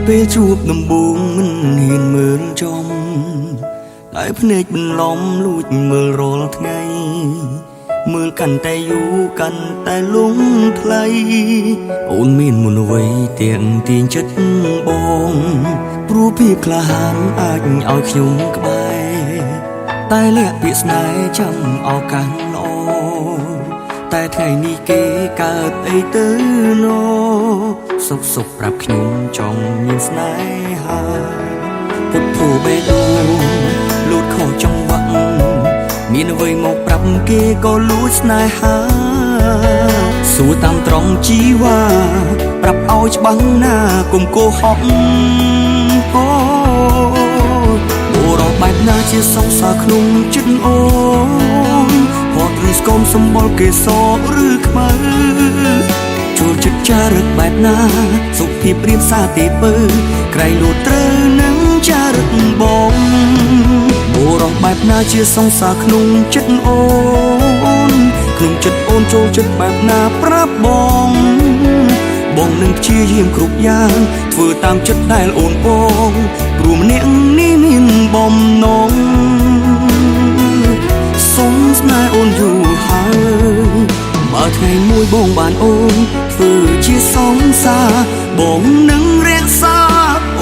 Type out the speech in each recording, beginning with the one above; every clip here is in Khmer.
ពេលជួបដំបូងមិនហ៊ានមើលចំតែភ្នែកបន្លំលួចមើលរាល់ថ្ងៃមើលកាន់តែយូរកាន់តែលងថ្លៃអូនមានមុនអ្វីទាំងទាញចិត្តបងព្រោះភាពក្លាហានអាចឲ្យខ្ញុំក្បែរតែលាក់ពាក្យស្នេហ៍ចាំឱកាសល្អតែថ្ងៃនេះគេកើតអីទៅណោសុកប្រាប់ខ្ញុំចង់មានស្នេហាពុទ្ធោបេះដូងលូតខុសចង្វាក់មានអ្វីមកប្រាប់គេក៏លួចស្នេហាសួរតាមត្រង់ជីវ៉ាប្រាប់ឲ្យច្បាស់ណាកុំកោហកអូបុរសបែបណាជាសង្សារក្នុងចិត្តអូនផតឬស្គមសម្បល់គេសឬខ្មៅចូលចិត្តចារឹកបែបណាសុភាពរៀបសារទេពើក្រៃលួត្រូវនឹងចារឹកបងបុរសបែបណាជាសង្សារក្នុងចិត្តអូនក្នុងចិត្តអូនចូលចិត្តបែបណាប្រាប់បងនឹងព្យាយាមគ្រប់យ៉ាងធ្វើតាមចិត្តដែលអូនបងព្រោះម្នាក់នេះមានបំណងសុំស្នេហ៍អូនយូរហើយបើថ្ងៃមួយបងបានអូនធ្វើជាសង្សារបងនឹងរក្សា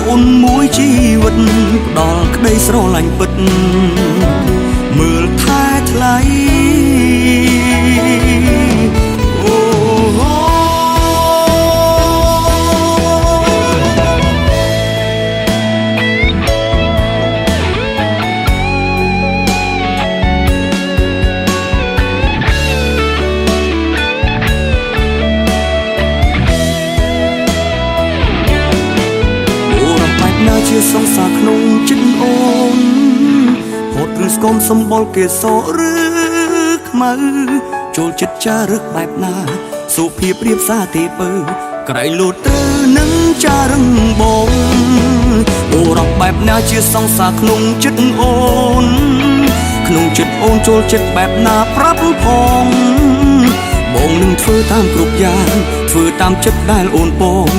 អូនមួយជីវិតផ្ដល់ក្តីស្រឡាញ់ពិតមើលថែថ្លៃជាសង្សារក្នុងចិត្តអូនហត់ឬស្គមសម្បល់គេសឬខ្មៅចូលចិត្តចារឹកបែបណាសុភាពរៀបសារទេពើក្រៃលូតទៅនឹងចារឹងបងបុរសបែបណាជាសង្សារក្នុងចិត្តអូនក្នុងចិត្តអូនចូលចិត្តបែបណាប្រាប់ផងបងនឹងធ្វើតាមគ្រប់យ៉ាងធ្វើតាមចិត្តដែលអូនបង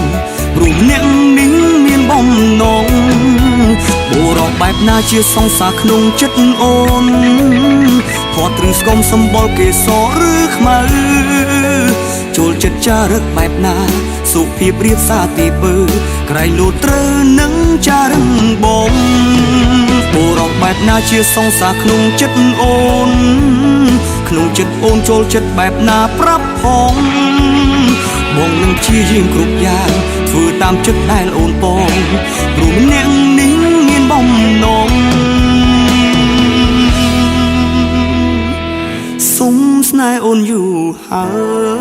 ព្រោះអ្នកនេះមានបំណងបុរសបែបណាជាសង្សារក្នុងចិត្តអូនផតឬស្គមសម្បល់គេសឬខ្មៅចូលចិត្តចារឹកបែបណាសុភាពរៀបសារទេពើក្រៃលូតត្រូវនឹងចារឹងបងបុរសបែបណាជាសង្សារក្នុងចិត្តអូនក្នុងចិត្តអូនចូលចិត្តបែបណាប្រាប់ផងបងនឹងព្យាយាមគ្រប់យ៉ាងធ្វើតាមចិត្តដែលអូនបងព្រោះម្នាក់នេះមានបំណងសុំស្នេហ៍អូនយូរហើយ